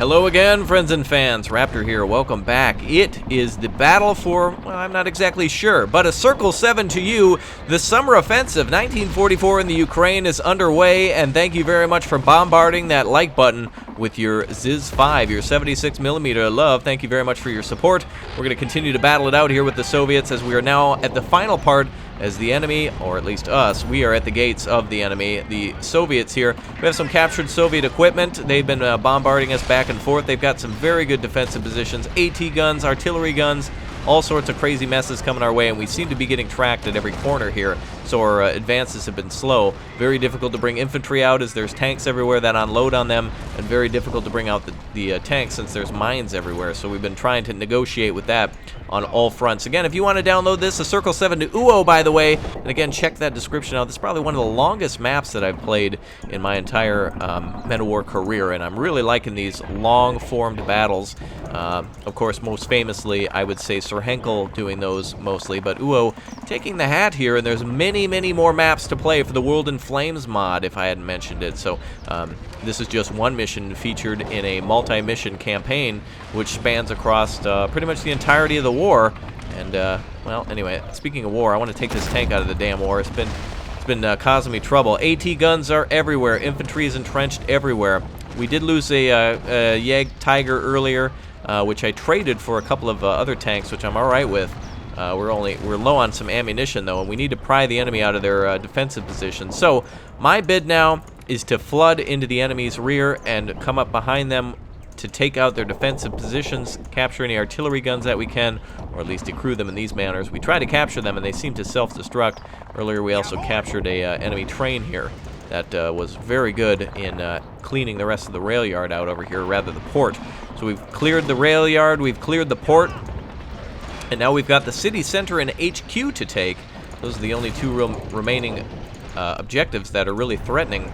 Hello again, friends and fans. Raptor here. Welcome back. It is the battle for, well, I'm not exactly sure, but a Circle 7 to you. The Summer Offensive 1944 in the Ukraine is underway, and thank you very much for bombarding that like button with your Ziz 5, your 76mm love. Thank you very much for your support. We're going to continue to battle it out here with the Soviets as we are now at the final part as the enemy, or at least us, we are at the gates of the enemy, the Soviets here. We have some captured Soviet equipment. They've been bombarding us back and forth. They've got some very good defensive positions, AT guns, artillery guns, all sorts of crazy messes coming our way, and we seem to be getting tracked at every corner here, so our advances have been slow. Very difficult to bring infantry out as there's tanks everywhere that unload on them, and very difficult to bring out the tanks since there's mines everywhere, so we've been trying to negotiate with that on all fronts. Again, if you want to download this, a Circle 7 to UO, by the way, and again, check that description out. This is probably one of the longest maps that I've played in my entire War career, and I'm really liking these long-formed battles. Of course, most famously, I would say Sir Henkel doing those mostly, but UO taking the hat here, and there's many more maps to play for the World in Flames mod, if I hadn't mentioned it. So this is just one mission featured in a multi-mission campaign, which spans across pretty much the entirety of the war. And well, anyway, speaking of war, I want to take this tank out of the damn war. It's been causing me trouble. AT guns are everywhere. Infantry is entrenched everywhere. We did lose a Yag Tiger earlier, which I traded for a couple of other tanks, which I'm all right with. We're low on some ammunition though, and we need to pry the enemy out of their defensive position. So my bid now is to flood into the enemy's rear and come up behind them to take out their defensive positions, capture any artillery guns that we can, or at least decrew them in these manners. We try to capture them, and they seem to self-destruct. Earlier, we also captured a enemy train here that was very good in cleaning the rest of the rail yard out over here, rather the port. So we've cleared the rail yard, we've cleared the port, and now we've got the city center and HQ to take. Those are the only two remaining objectives that are really threatening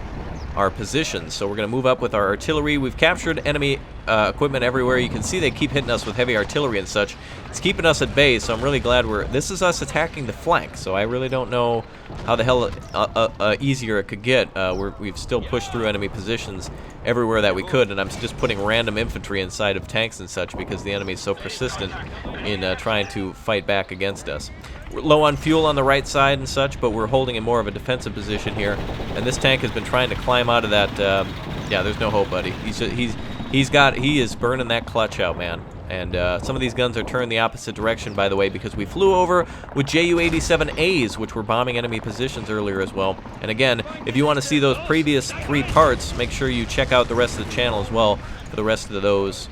our positions. So we're going to move up with our artillery. We've captured enemy equipment everywhere. You can see they keep hitting us with heavy artillery and such. It's keeping us at bay, so I'm really glad this is us attacking the flank, so I really don't know how the hell easier it could get. We've still pushed through enemy positions everywhere that we could, and I'm just putting random infantry inside of tanks and such because the enemy is so persistent in trying to fight back against us. We're low on fuel on the right side and such, but we're holding in more of a defensive position here, and this tank has been trying to climb out of that. Yeah, there's no hope, buddy. He is burning that clutch out, man. And some of these guns are turned the opposite direction, by the way, because we flew over with Ju-87As, which were bombing enemy positions earlier as well. And again, if you want to see those previous 3 parts, make sure you check out the rest of the channel as well for the rest of those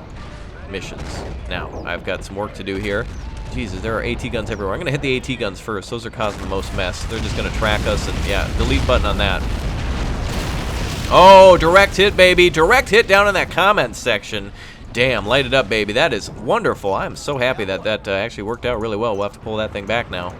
missions. Now, I've got some work to do here. Jesus, there are AT guns everywhere. I'm going to hit the AT guns first. Those are causing the most mess. They're just going to track us, and yeah, delete button on that. Oh, direct hit, baby. Direct hit down in that comments section. Damn, light it up, baby. That is wonderful. I'm so happy that actually worked out really well. We'll have to pull that thing back now.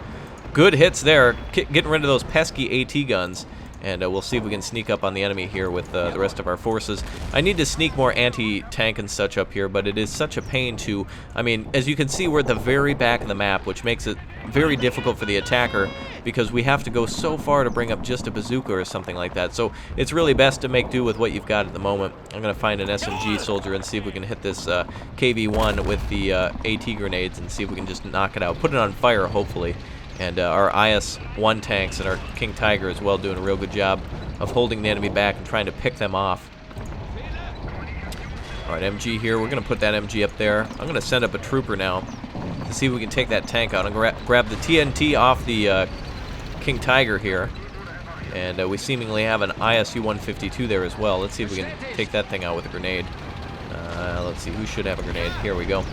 Good hits there. Getting rid of those pesky AT guns. And we'll see if we can sneak up on the enemy here with the rest of our forces. I need to sneak more anti-tank and such up here, but it is such a pain to... I mean, as you can see, we're at the very back of the map, which makes it very difficult for the attacker because we have to go so far to bring up just a bazooka or something like that. So it's really best to make do with what you've got at the moment. I'm going to find an SMG soldier and see if we can hit this KV-1 with the AT grenades and see if we can just knock it out. Put it on fire, hopefully. And our IS-1 tanks and our King Tiger as well doing a real good job of holding the enemy back and trying to pick them off. Alright, MG here. We're going to put that MG up there. I'm going to send up a trooper now to see if we can take that tank out. I'm going to grab the TNT off the King Tiger here. And we seemingly have an ISU-152 there as well. Let's see if we can take that thing out with a grenade. Let's see, who should have a grenade? Here we go.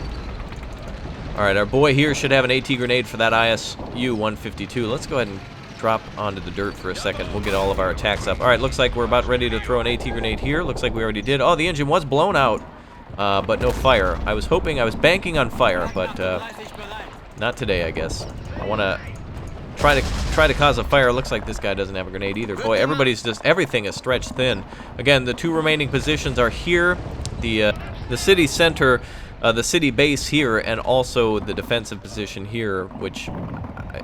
Alright, our boy here should have an AT grenade for that ISU-152. Let's go ahead and drop onto the dirt for a second. We'll get all of our attacks up. Alright, looks like we're about ready to throw an AT grenade here. Looks like we already did. Oh, the engine was blown out, but no fire. I was banking on fire, but not today, I guess. I want to try to cause a fire. Looks like this guy doesn't have a grenade either. Boy, everything is stretched thin. Again, the 2 remaining positions are here. The city center... the city base here, and also the defensive position here, which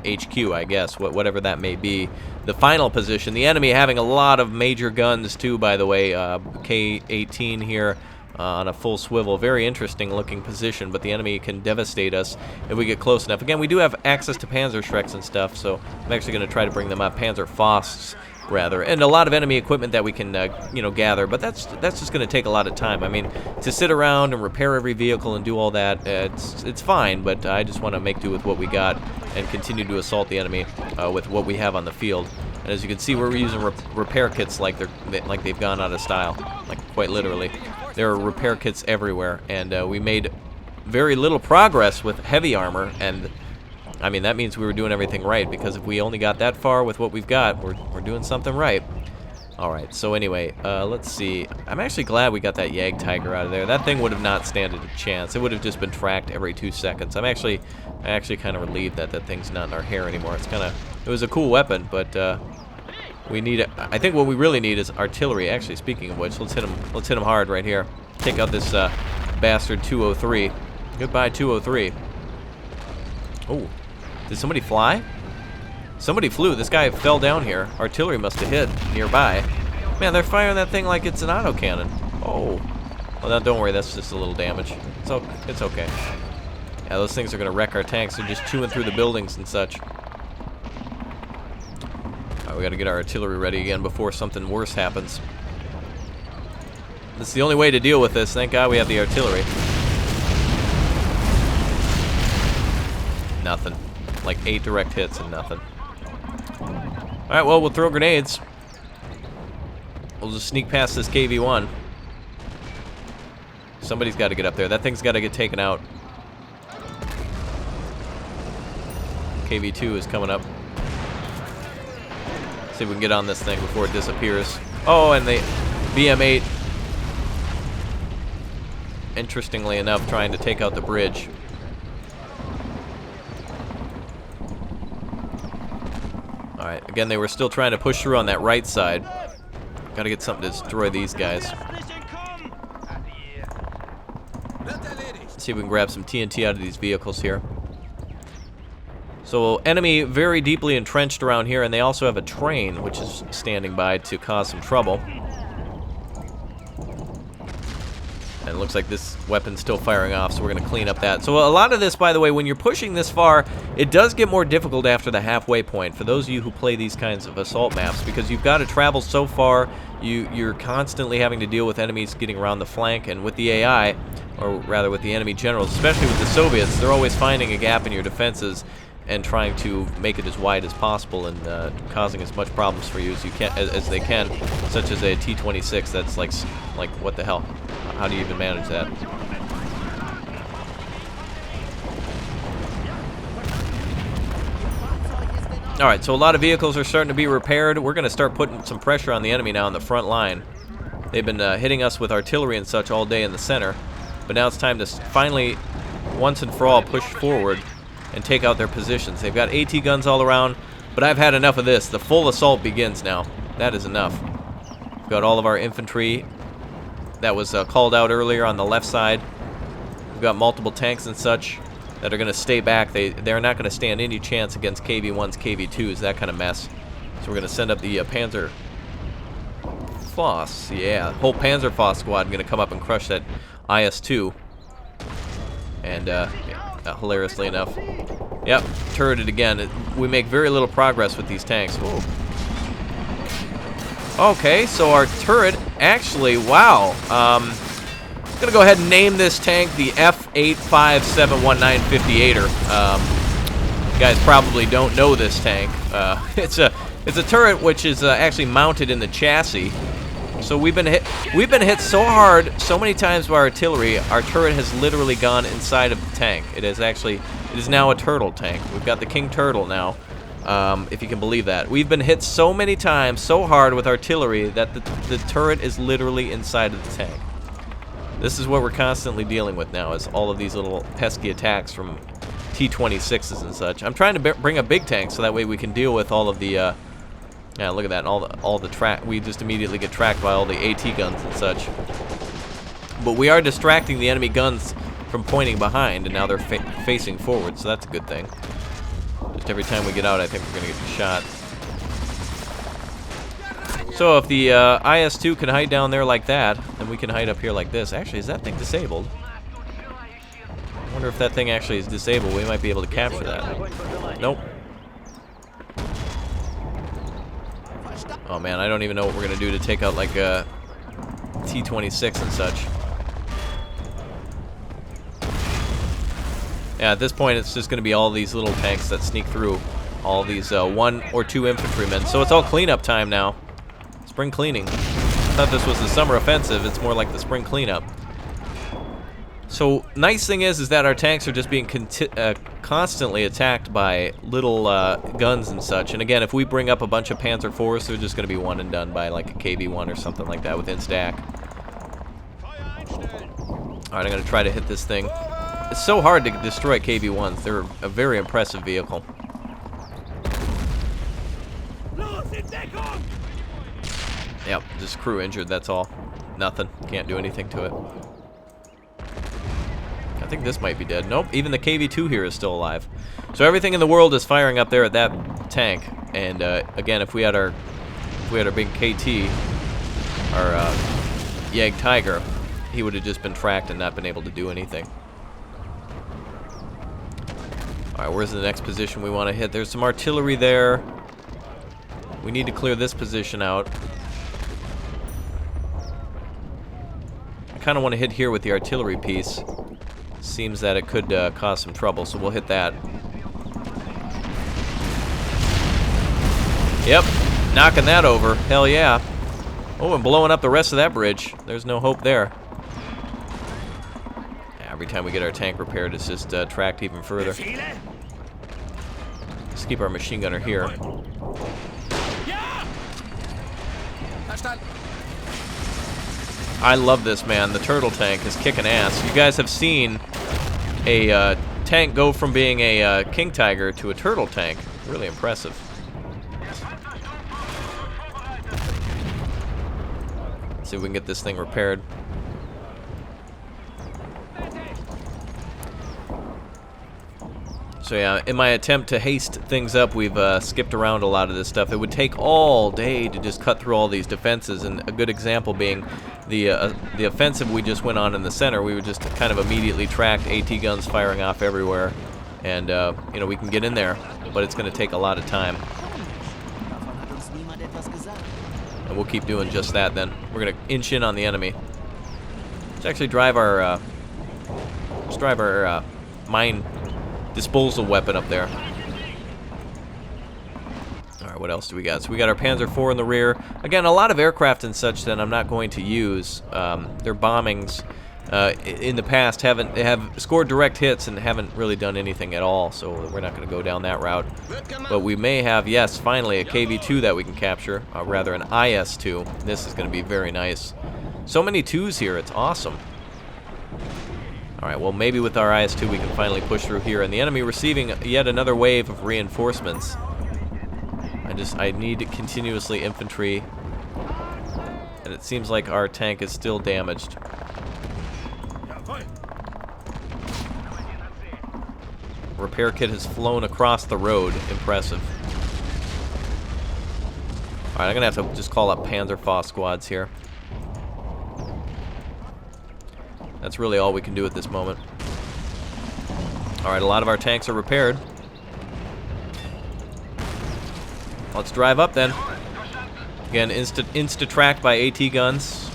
HQ, I guess, whatever that may be. The final position, the enemy having a lot of major guns too, by the way. K-18 here, on a full swivel. Very interesting looking position, but the enemy can devastate us if we get close enough. Again, we do have access to Panzerschrecks and stuff, so I'm actually going to try to bring them up. PANZERFAUSTs, rather, and a lot of enemy equipment that we can, you know, gather. But that's just going to take a lot of time. I mean, to sit around and repair every vehicle and do all that, it's fine. But I just want to make do with what we got and continue to assault the enemy with what we have on the field. And as you can see, we're using repair kits like they've gone out of style, like quite literally. There are repair kits everywhere, and we made very little progress with heavy armor, and I mean, that means we were doing everything right, because if we only got that far with what we've got, we're doing something right. Alright, so anyway, let's see. I'm actually glad we got that Yag Tiger out of there. That thing would have not standed a chance. It would have just been tracked every 2 seconds. I'm actually kind of relieved that that thing's not in our hair anymore. It was a cool weapon, but we need I think what we really need is artillery. Actually, speaking of which, let's hit him hard right here. Take out this bastard 203. Goodbye, 203. Oh. Did somebody fly? Somebody flew. This guy fell down here. Artillery must have hit nearby. Man, they're firing that thing like it's an autocannon. Oh. Well, now don't worry. That's just a little damage. It's okay. Yeah, those things are going to wreck our tanks. They're just chewing through the buildings and such. Alright, we got to get our artillery ready again before something worse happens. This is the only way to deal with this. Thank God we have the artillery. Nothing. Like 8 direct hits and nothing. Alright, well, we'll throw grenades. We'll just sneak past this KV-1. Somebody's got to get up there. That thing's got to get taken out. KV-2 is coming up. See if we can get on this thing before it disappears. Oh, and the BM-8, interestingly enough, trying to take out the bridge. Alright, again, they were still trying to push through on that right side. Gotta get something to destroy these guys. Let's see if we can grab some TNT out of these vehicles here. So, enemy very deeply entrenched around here, and they also have a train, which is standing by to cause some trouble. And it looks like this weapon's still firing off, so we're going to clean up that. So a lot of this, by the way, when you're pushing this far, it does get more difficult after the halfway point, for those of you who play these kinds of assault maps, because you've got to travel so far, you're constantly having to deal with enemies getting around the flank, and with the AI, or rather with the enemy generals, especially with the Soviets, they're always finding a gap in your defenses and trying to make it as wide as possible, and causing as much problems for you as they can, such as a T-26 that's like what the hell? How do you even manage that? Alright, so a lot of vehicles are starting to be repaired. We're going to start putting some pressure on the enemy now on the front line. They've been hitting us with artillery and such all day in the center, but now it's time to finally, once and for all, push forward and take out their positions. They've got AT guns all around, but I've had enough of this. The full assault begins now. That is enough. We've got all of our infantry that was called out earlier on the left side. We've got multiple tanks and such that are going to stay back. They're not going to stand any chance against KV-1s, KV-2s, that kind of mess. So we're going to send up the PANZERFAUST. Yeah, whole PANZERFAUST squad going to come up and crush that IS-2. And hilariously enough, yep, turreted again. We make very little progress with these tanks. Whoa. Okay, so our turret actually, wow. I'm gonna go ahead and name this tank the F.A.Q. You guys probably don't know this tank. It's a turret which is actually mounted in the chassis. So we've been hit so hard, so many times by artillery, our turret has literally gone inside of the tank. It is now a turtle tank. We've got the King Turtle now, if you can believe that. We've been hit so many times, so hard with artillery, that the turret is literally inside of the tank. This is what we're constantly dealing with now, is all of these little pesky attacks from T-26s and such. I'm trying to bring a big tank so that way we can deal with all of the yeah, look at that, all the track. We just immediately get tracked by all the AT guns and such. But we are distracting the enemy guns from pointing behind, and now they're facing forward, so that's a good thing. Just every time we get out, I think we're gonna get shot. So if the IS-2 can hide down there like that, then we can hide up here like this. Actually, is that thing disabled? I wonder if that thing actually is disabled. We might be able to capture that. Nope. Oh man, I don't even know what we're gonna do to take out like a T-26 and such. Yeah, at this point it's just gonna be all these little tanks that sneak through. All these 1 or 2 infantrymen. So it's all cleanup time now. Spring cleaning. I thought this was the summer offensive. It's more like the spring cleanup. So nice thing is that our tanks are just being constantly attacked by little guns and such. And again, if we bring up a bunch of PANZERFAUST, they're just going to be one and done by like a KV-1 or something like that within stack. All right, I'm going to try to hit this thing. It's so hard to destroy KV-1s. They're a very impressive vehicle. Yep, just crew injured, that's all. Nothing. Can't do anything to it. I think this might be dead. Nope, even the KV-2 here is still alive. So everything in the world is firing up there at that tank. And again, if we had our big KT, our Yag Tiger, he would have just been tracked and not been able to do anything. Alright, where's the next position we want to hit? There's some artillery there. We need to clear this position out. I kind of want to hit here with the artillery piece. Seems that it could cause some trouble, so we'll hit that. Yep, knocking that over. Hell yeah. Oh, and blowing up the rest of that bridge. There's no hope there. Yeah, every time we get our tank repaired, it's just tracked even further. Let's keep our machine gunner here. I love this, man. The turtle tank is kicking ass. You guys have seen a tank go from being a King Tiger to a turtle tank. Really impressive. Let's see if we can get this thing repaired. So yeah, in my attempt to haste things up, we've skipped around a lot of this stuff. It would take all day to just cut through all these defenses, and a good example being the offensive we just went on in the center. We would just kind of immediately tracked AT guns firing off everywhere, and you know, we can get in there, but it's going to take a lot of time. And we'll keep doing just that then. We're going to inch in on the enemy. Let's actually drive our mine disposal weapon up there. Alright, what else do we got? So we got our Panzer IV in the rear. Again, a lot of aircraft and such that I'm not going to use. Their bombings in the past have scored direct hits and haven't really done anything at all, so we're not going to go down that route. But we may have, yes, finally, a KV-2 that we can capture, rather an IS-2. This is going to be very nice. So many 2s here, it's awesome. Alright, well maybe with our IS-2 we can finally push through here, and the enemy receiving yet another wave of reinforcements. I need continuously infantry, and it seems like our tank is still damaged. Repair kit has flown across the road. Impressive. Alright, I'm gonna have to just call up PANZERFAUST squads here. That's really all we can do at this moment. Alright, a lot of our tanks are repaired. Let's drive up then. Again, insta-tracked by AT guns.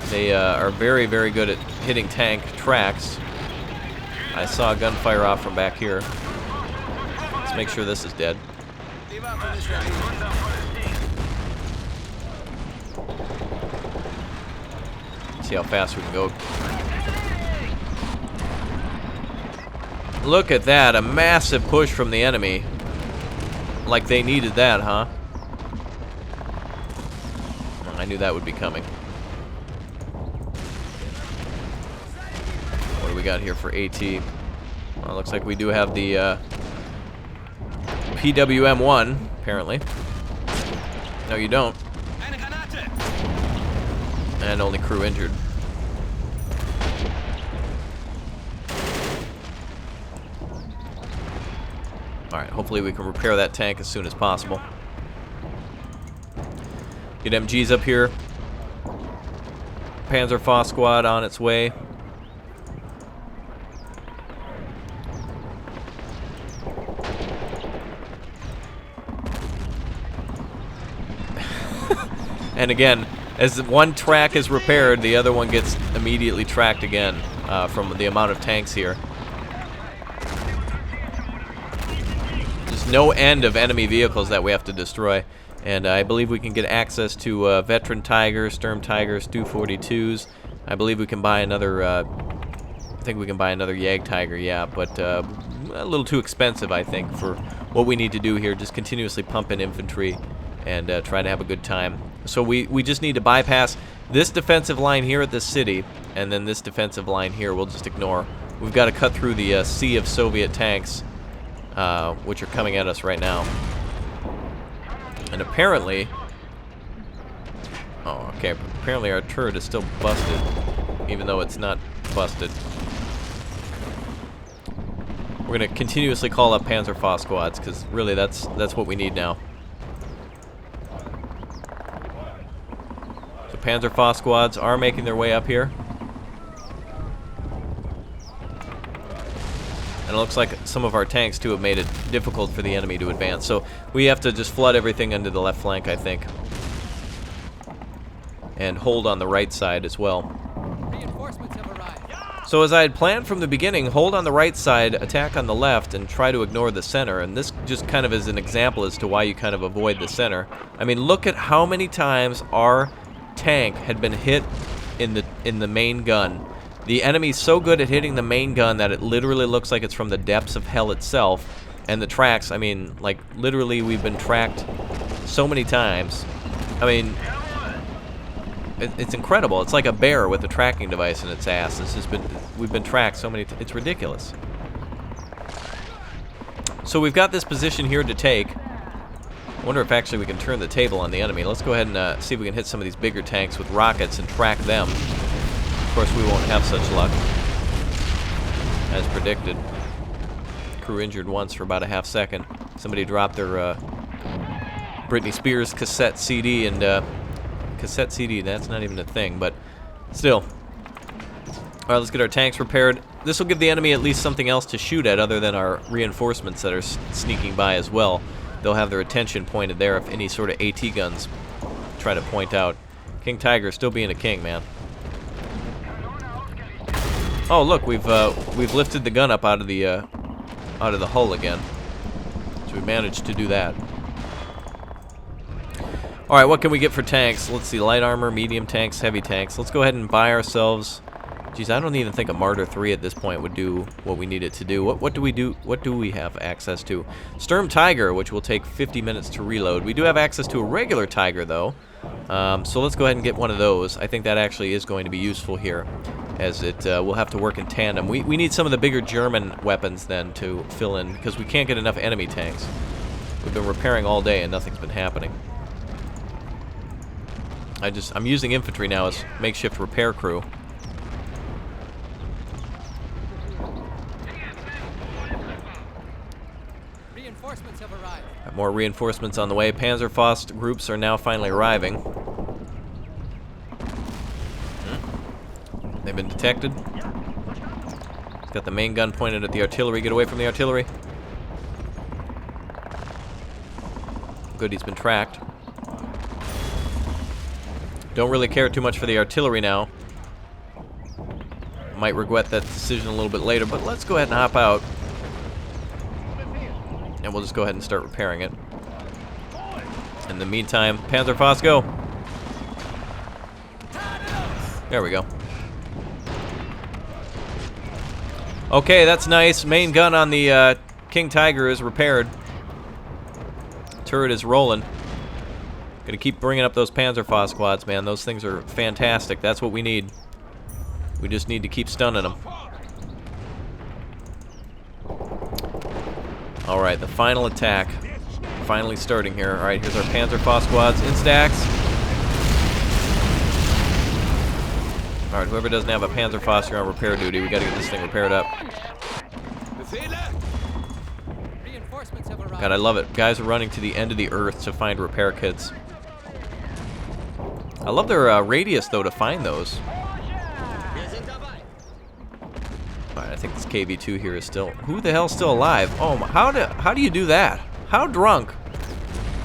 They are very, very good at hitting tank tracks. I saw a gun fire off from back here. Let's make sure this is dead. See how fast we can go. Look at that, a massive push from the enemy. Like they needed that, huh? I knew that would be coming. What do we got here for AT? Well, looks like we do have the PWM-1, apparently. No, you don't. And only crew injured. Alright, hopefully we can repair that tank as soon as possible. Get MGs up here. PANZERFAUST squad on its way. And again, as one track is repaired, the other one gets immediately tracked again from the amount of tanks here. There's no end of enemy vehicles that we have to destroy. And I believe we can get access to Veteran Tigers, Sturm Tigers, Stu-42s. I believe we can buy another, I think we can buy another Jag Tiger, yeah, but a little too expensive, I think, for what we need to do here. Just continuously pump in infantry and try to have a good time. So we just need to bypass this defensive line here at the city, and then this defensive line here we'll just ignore. We've got to cut through the sea of Soviet tanks, which are coming at us right now. And apparently, oh, okay, apparently our turret is still busted, even though it's not busted. We're going to continuously call up PANZERFAUST squads, because really that's what we need now. So PANZERFAUST squads are making their way up here. And it looks like some of our tanks, too, have made it difficult for the enemy to advance. So we have to just flood everything into the left flank, I think. And hold on the right side as well. Reinforcements have arrived. So as I had planned from the beginning, hold on the right side, attack on the left, and try to ignore the center. And this just kind of is an example as to why you kind of avoid the center. I mean, look at how many times our tank had been hit in the main gun. The enemy's so good at hitting the main gun that it literally looks like it's from the depths of hell itself. And the tracks, I mean, like, literally we've been tracked so many times. I mean, it's incredible. It's like a bear with a tracking device in its ass. We've been tracked so many times. It's ridiculous. So we've got this position here to take. I wonder if actually we can turn the table on the enemy. Let's go ahead and see if we can hit some of these bigger tanks with rockets and track them. Of course, we won't have such luck, as predicted. Crew injured once for about a half second. Somebody dropped their Britney Spears cassette CD, and cassette CD, that's not even a thing, but still. All right, let's get our tanks repaired. This will give the enemy at least something else to shoot at other than our reinforcements that are sneaking by as well. They'll have their attention pointed there if any sort of AT guns try to point out. King Tiger still being a king, man. Oh, look, we've lifted the gun up out of the hull again. So we managed to do that. All right, what can we get for tanks? Let's see, light armor, medium tanks, heavy tanks. Let's go ahead and buy ourselves. Geez, I don't even think a Martyr 3 at this point would do what we need it to do. What do we do? What do we have access to? Sturm Tiger, which will take 50 minutes to reload. We do have access to a regular Tiger, though. So let's go ahead and get one of those. I think that actually is going to be useful here, as it will have to work in tandem. We need some of the bigger German weapons then to fill in, because we can't get enough enemy tanks. We've been repairing all day and nothing's been happening. I'm using infantry now as makeshift repair crew. Reinforcements have arrived. Got more reinforcements on the way. PANZERFAUST groups are now finally arriving. They've been detected. He's got the main gun pointed at the artillery. Get away from the artillery. Good, he's been tracked. Don't really care too much for the artillery now. Might regret that decision a little bit later, but let's go ahead and hop out. And we'll just go ahead and start repairing it. In the meantime, PANZERFAUST, go. There we go. Okay, that's nice. Main gun on the King Tiger is repaired. Turret is rolling. Gonna keep bringing up those PANZERFAUST squads, man. Those things are fantastic. That's what we need. We just need to keep stunning them. All right, the final attack. Finally starting here. All right, here's our PANZERFAUST squads in stacks. All right, whoever doesn't have a PANZERFAUST, you're on repair duty. We got to get this thing repaired up. God, I love it. Guys are running to the end of the earth to find repair kits. I love their radius, though, to find those. Alright, I think this KV-2 here is still... Who the hell's still alive? Oh, how do you do that? How drunk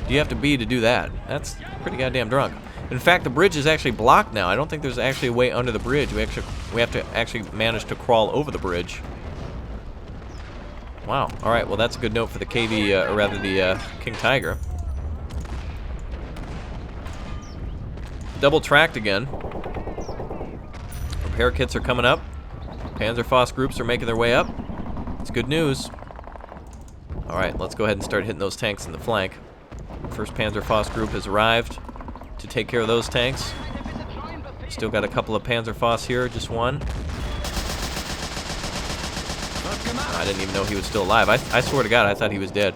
do you have to be to do that? That's pretty goddamn drunk. In fact, the bridge is actually blocked now. I don't think there's actually a way under the bridge. We have to actually manage to crawl over the bridge. Wow. All right. Well, that's a good note for the KV, or rather the King Tiger. Double tracked again. Repair kits are coming up. PANZERFAUST groups are making their way up. It's good news. All right. Let's go ahead and start hitting those tanks in the flank. First PANZERFAUST group has arrived to take care of those tanks. Still got a couple of PANZERFAUST here, just one. I didn't even know he was still alive. I swear to God, I thought he was dead.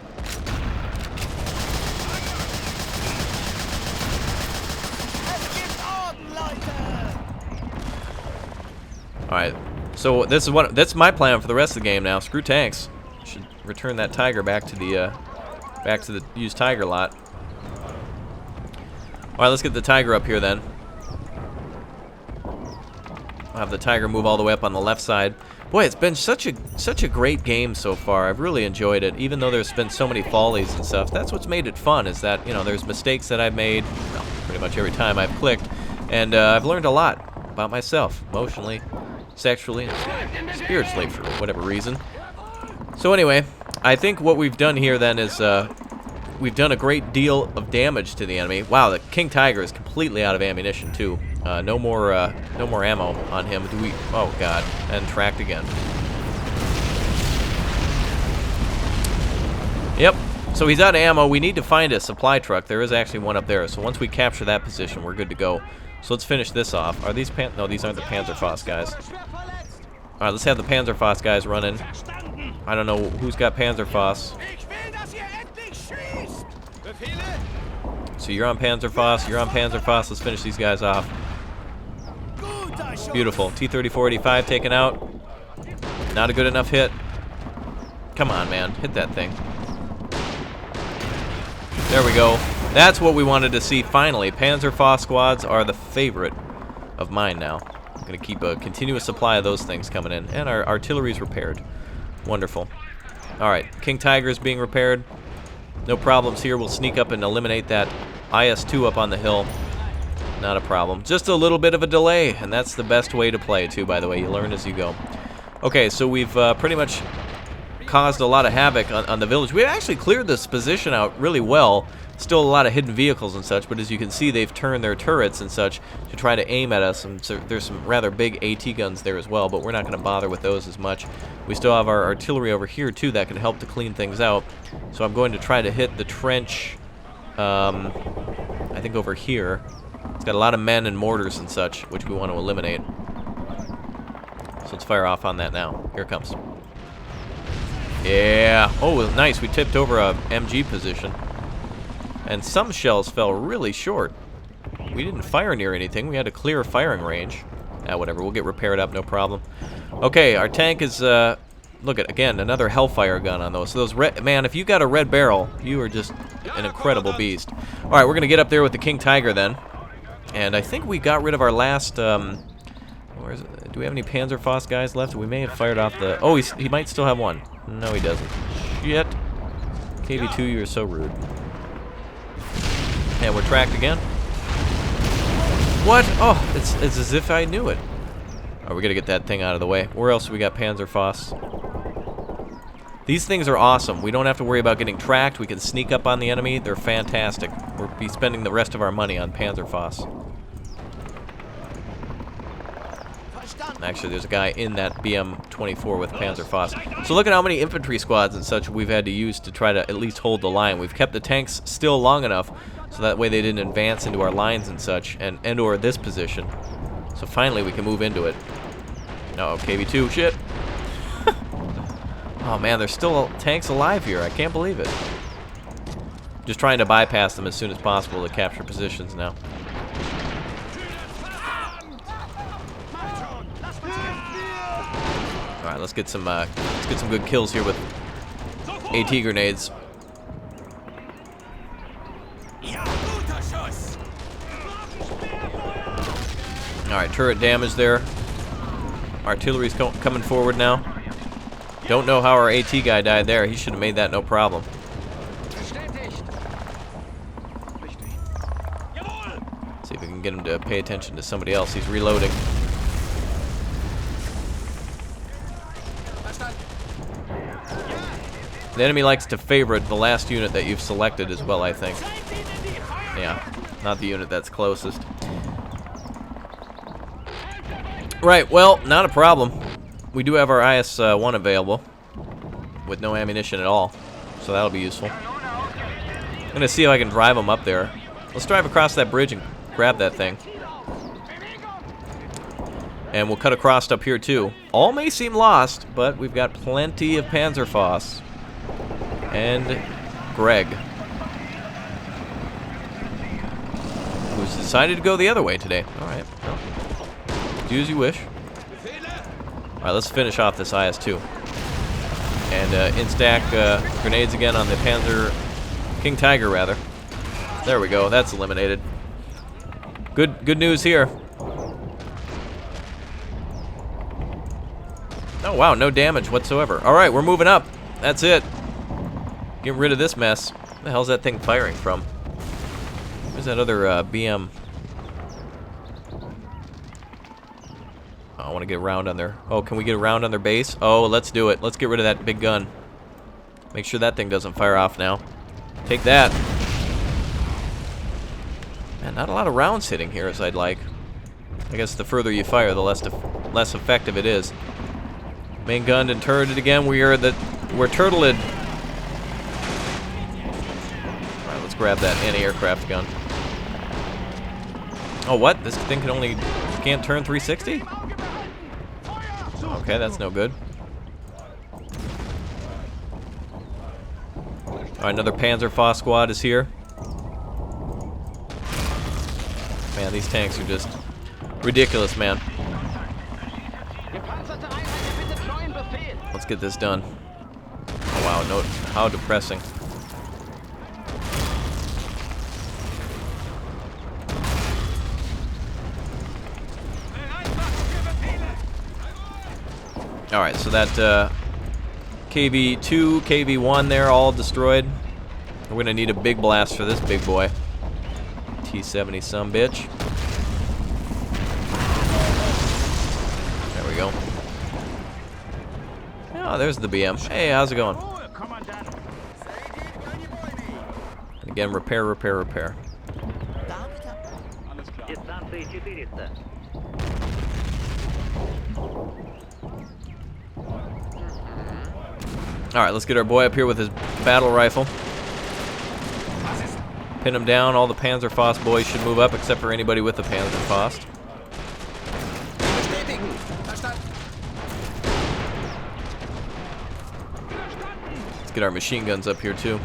Alright, so that's my plan for the rest of the game now. Screw tanks. Should return that Tiger back to the used Tiger lot. Alright, let's get the Tiger up here then. I'll have the Tiger move all the way up on the left side. Boy, it's been such a great game so far. I've really enjoyed it, even though there's been so many follies and stuff. That's what's made it fun, is that, you know, there's mistakes that I've made, well, pretty much every time I've clicked, and I've learned a lot about myself, emotionally, sexually, and spiritually, for whatever reason. So anyway, I think what we've done here then is we've done a great deal of damage to the enemy. Wow, the King Tiger is completely out of ammunition too. No more ammo on him. Do we? Oh God! And tracked again. Yep. So he's out of ammo. We need to find a supply truck. There is actually one up there. So once we capture that position, we're good to go. So let's finish this off. Are these no? These aren't the PANZERFAUST guys. All right, let's have the PANZERFAUST guys running. I don't know who's got PANZERFAUST. So you're on PANZERFAUST, you're on PANZERFAUST. Let's finish these guys off. Beautiful. T-34-85 taken out. Not a good enough hit. Come on, man. Hit that thing. There we go. That's what we wanted to see finally. PANZERFAUST squads are the favorite of mine now. I'm going to keep a continuous supply of those things coming in. And our artillery's repaired. Wonderful. Alright, King Tiger is being repaired. No problems here. We'll sneak up and eliminate that IS-2 up on the hill. Not a problem. Just a little bit of a delay, and that's the best way to play, too, by the way. You learn as you go. Okay, so we've pretty much caused a lot of havoc on the village. We actually cleared this position out really well. Still a lot of hidden vehicles and such, but as you can see, they've turned their turrets and such to try to aim at us, and so there's some rather big AT guns there as well, but we're not going to bother with those as much. We still have our artillery over here, too, that can help to clean things out. So I'm going to try to hit the trench, I think over here. It's got a lot of men and mortars and such, which we want to eliminate. So let's fire off on that now. Here it comes. Yeah. Oh, nice. We tipped over a MG position. And some shells fell really short. We didn't fire near anything. We had a clear firing range. Whatever. We'll get repaired up. No problem. Okay, our tank is... look at, again, another Hellfire gun on those. So those red... Man, if you got a red barrel, you are just an incredible beast. All right, we're going to get up there with the King Tiger then. And I think we got rid of our last... where is it? Do we have any PANZERFAUST guys left? We may have fired off the... Oh, he might still have one. No, he doesn't. Shit. KV-2, you're so rude. And we're tracked again. What? Oh, it's as if I knew it. Oh, we gotta get that thing out of the way. Where else have we got PANZERFAUST? These things are awesome. We don't have to worry about getting tracked. We can sneak up on the enemy. They're fantastic. We'll be spending the rest of our money on PANZERFAUST. Actually, there's a guy in that BM-24 with PANZERFAUST. So look at how many infantry squads and such we've had to use to try to at least hold the line. We've kept the tanks still long enough so that way they didn't advance into our lines and such, and or this position. So finally we can move into it. No, KV-2, shit. Oh man, there's still tanks alive here. I can't believe it. Just trying to bypass them as soon as possible to capture positions now. All right, let's get some good kills here with AT grenades. Alright, turret damage there. Artillery's coming forward now. Don't know how our AT guy died there. He should have made that no problem. See if we can get him to pay attention to somebody else. He's reloading. The enemy likes to favorite the last unit that you've selected as well, I think. Yeah, not the unit that's closest. Right, well, not a problem. We do have our IS-1 available with no ammunition at all, so that'll be useful. I'm going to see if I can drive them up there. Let's drive across that bridge and grab that thing. And we'll cut across up here too. All may seem lost, but we've got plenty of PANZERFAUST. And Greg, who's decided to go the other way today. Alright, well, do as you wish. Alright, let's finish off this IS-2. And instack grenades again on the King Tiger, rather. There we go, that's eliminated. Good news here. Oh wow, no damage whatsoever. Alright, we're moving up. That's it. Get rid of this mess. Where the hell's that thing firing from? Where's that other BM? Oh, I want to get around on their... Oh, can we get around on their base? Oh, let's do it. Let's get rid of that big gun. Make sure that thing doesn't fire off now. Take that. Man, not a lot of rounds hitting here as I'd like. I guess the further you fire, the less effective it is. Main gunned and turreted again. We're turtleted. Alright, let's grab that anti-aircraft gun. Oh, what? This thing can't turn 360? Okay, that's no good. Alright, another PANZERFAUST squad is here. Man, these tanks are just ridiculous, man. Let's get this done. Oh wow, no, how depressing. Alright, so that KV-2, KV-1 there, all destroyed. We're going to need a big blast for this big boy. T-70 sumbitch. There we go. Oh, there's the BM. Hey, how's it going? And again, repair. Alright, let's get our boy up here with his battle rifle. Pin him down. All the PANZERFAUST boys should move up except for anybody with the PANZERFAUST. Let's get our machine guns up here too.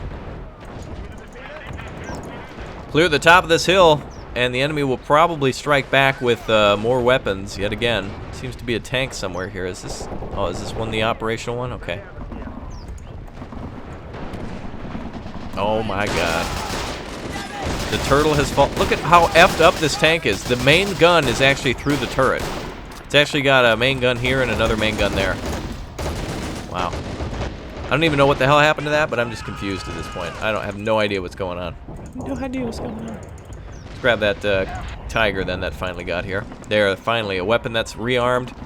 Clear the top of this hill, and the enemy will probably strike back with more weapons yet again. Seems to be a tank somewhere here. Is this? Oh, is this one the operational one? Okay. Oh my god. The turtle has fallen. Look at how effed up this tank is. The main gun is actually through the turret. It's actually got a main gun here and another main gun there. Wow. I don't even know what the hell happened to that, but I'm just confused at this point. I have no idea what's going on. No idea what's going on. Let's grab that Tiger then that finally got here. There, finally, a weapon that's rearmed.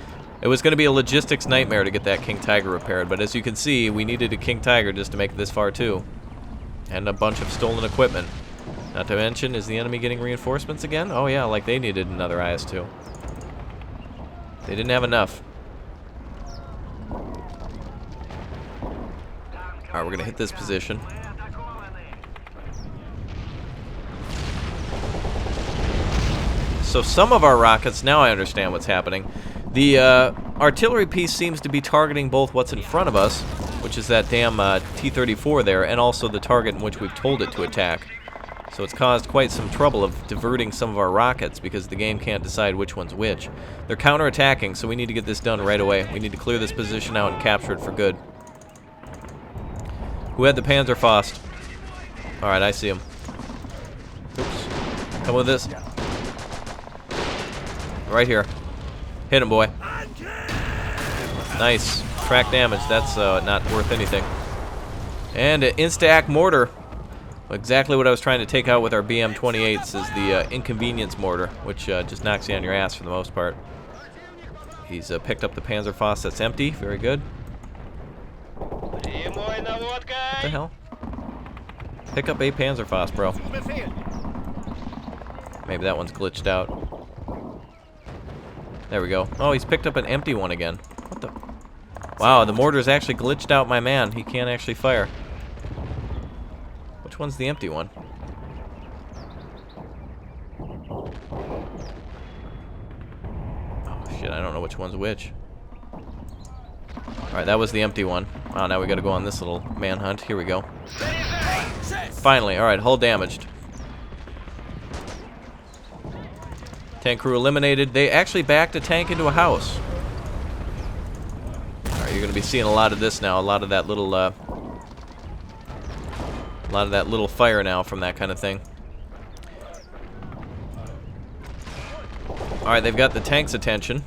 It was going to be a logistics nightmare to get that King Tiger repaired, but as you can see, we needed a King Tiger just to make it this far too. And a bunch of stolen equipment. Not to mention, is the enemy getting reinforcements again? Oh yeah, like they needed another IS-2. They didn't have enough. Alright, we're going to hit this position. So some of our rockets, now I understand what's happening. The artillery piece seems to be targeting both what's in front of us, which is that damn T-34 there, and also the target in which we've told it to attack. So it's caused quite some trouble of diverting some of our rockets because the game can't decide which one's which. They're counterattacking, so we need to get this done right away. We need to clear this position out and capture it for good. Who had the PANZERFAUST? Alright, I see him. Oops. Come with this. Right here. Hit him, boy. Nice. Track damage. That's not worth anything. And an Insta-Act mortar. Exactly what I was trying to take out with our BM-28s is the inconvenience mortar, which just knocks you on your ass for the most part. He's picked up the PANZERFAUST that's empty. Very good. What the hell? Pick up a PANZERFAUST, bro. Maybe that one's glitched out. There we go. Oh, he's picked up an empty one again. What the? Wow, the mortar's actually glitched out my man. He can't actually fire. Which one's the empty one? Oh shit, I don't know which one's which. Alright, that was the empty one. Wow, now we gotta go on this little manhunt. Here we go. Finally, alright, hull damaged. Tank crew eliminated. They actually backed a tank into a house. Alright, you're gonna be seeing a lot of this now. A lot of that little fire now from that kind of thing. Alright, they've got the tank's attention.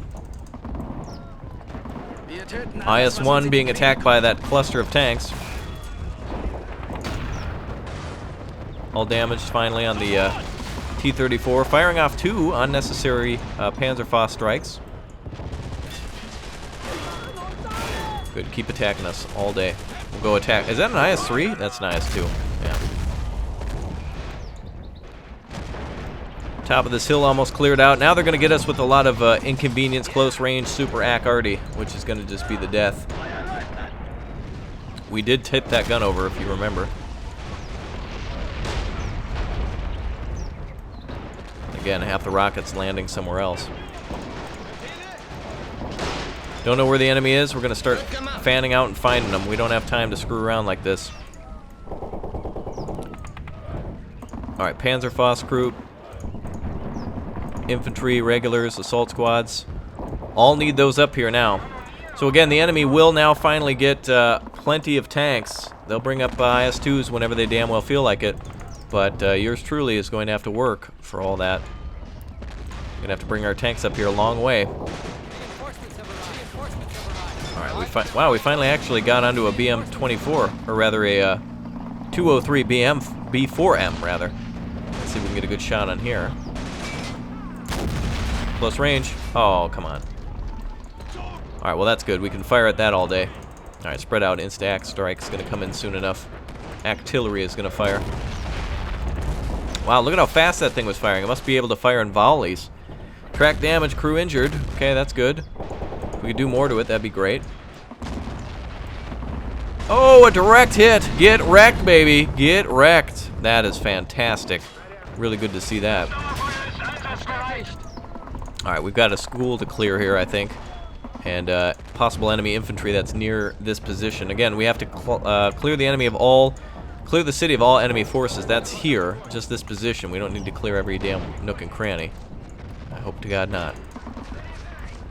IS-1 being attacked by that cluster of tanks. All damaged finally on the T-34, firing off 2 unnecessary PANZERFAUST strikes. Good, keep attacking us all day. We'll go attack. Is that an IS-3? That's an IS-2. Yeah. Top of this hill almost cleared out. Now they're going to get us with a lot of inconvenience, close range, super ACK-arty, which is going to just be the death. We did tip that gun over, if you remember. Again, half the rockets landing somewhere else. Don't know where the enemy is. We're going to start fanning out and finding them. We don't have time to screw around like this. Alright, PANZERFAUST crew, infantry, regulars, assault squads. All need those up here now. So again, the enemy will now finally get plenty of tanks. They'll bring up IS-2s whenever they damn well feel like it. But yours truly is going to have to work for all that. We're going to have to bring our tanks up here a long way. Alright, wow, we finally actually got onto a BM-24, or rather a 203 B4M, rather. Let's see if we can get a good shot on here. Close range. Oh, come on. Alright, well that's good. We can fire at that all day. Alright, spread out. Insta-Act strike is going to come in soon enough. Artillery is going to fire. Wow, look at how fast that thing was firing. It must be able to fire in volleys. Track damage, crew injured. Okay, that's good. If we could do more to it, that'd be great. Oh, a direct hit. Get wrecked, baby. Get wrecked. That is fantastic. Really good to see that. Alright, we've got a school to clear here, I think. And possible enemy infantry that's near this position. Again, we have to clear the enemy of all... Clear the city of all enemy forces. That's here. Just this position. We don't need to clear every damn nook and cranny. I hope to God not.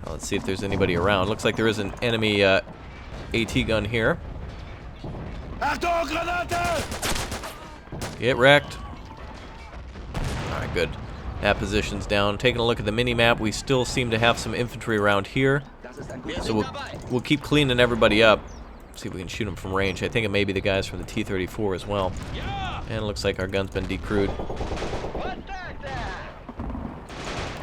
Well, let's see if there's anybody around. Looks like there is an enemy AT gun here. Get wrecked. Alright, good. That position's down. Taking a look at the mini-map, we still seem to have some infantry around here. So we'll keep cleaning everybody up. See if we can shoot them from range. I think it may be the guys from the T-34 as well. And it looks like our gun's been decrewed.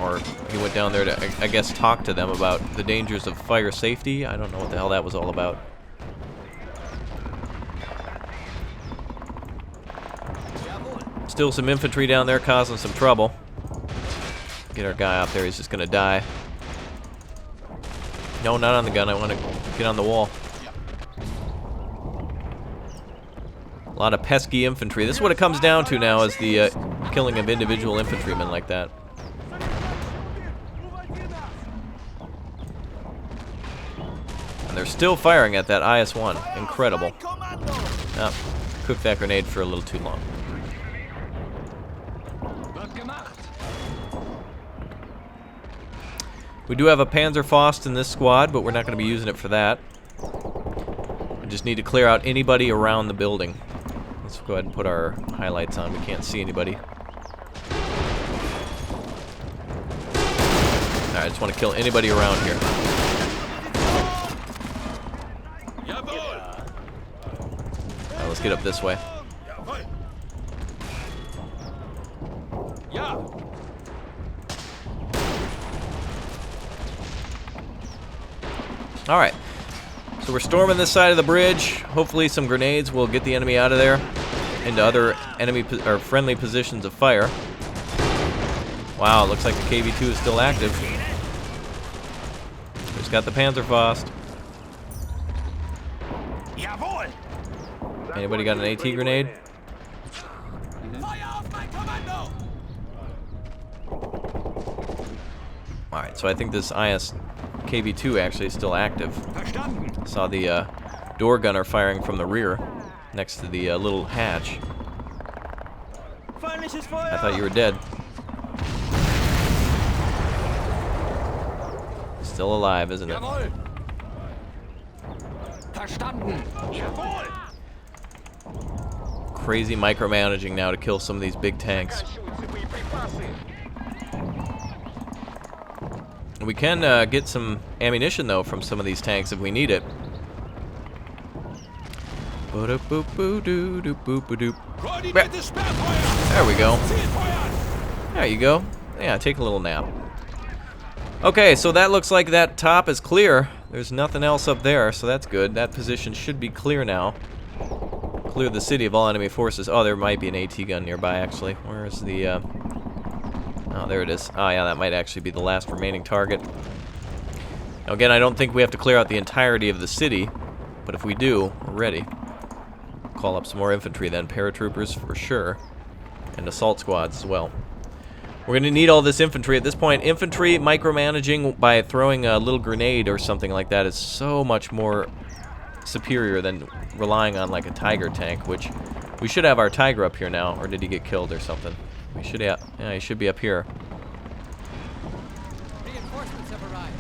Or he went down there to, I guess, talk to them about the dangers of fire safety. I don't know what the hell that was all about. Still some infantry down there causing some trouble. Get our guy out there. He's just going to die. No, not on the gun. I want to get on the wall. A lot of pesky infantry. This is what it comes down to now, is the killing of individual infantrymen like that. And they're still firing at that IS-1. Incredible. Oh, cooked that grenade for a little too long. We do have a PANZERFAUST in this squad, but we're not going to be using it for that. We just need to clear out anybody around the building. Let's go ahead and put our highlights on. We can't see anybody. Alright, I just want to kill anybody around here. Alright, let's get up this way. Alright, so we're storming this side of the bridge. Hopefully some grenades will get the enemy out of there into other enemy or friendly positions of fire. Wow, looks like the KV-2 is still active. Just got the PANZERFAUST. Anybody got an AT grenade? Alright, so I think this KV-2 actually is still active. Saw the door gunner firing from the rear next to the little hatch. I thought you were dead. Still alive, isn't it? Crazy micromanaging now to kill some of these big tanks. We can get some ammunition though from some of these tanks if we need it. There we go. There you go. Yeah, take a little nap. Okay, so that looks like that top is clear. There's nothing else up there, so that's good. That position should be clear now. Clear the city of all enemy forces. Oh, there might be an AT gun nearby, actually. Where's the... Oh, there it is. Oh, yeah, that might actually be the last remaining target. Now, again, I don't think we have to clear out the entirety of the city, but if we do, we're ready. Call up some more infantry then, paratroopers for sure, and assault squads as well. We're going to need all this infantry at this point. Infantry micromanaging by throwing a little grenade or something like that is so much more superior than relying on like a Tiger tank, which we should have our Tiger up here now, or did he get killed or something? We should have, yeah, he should be up here. Reinforcements have arrived.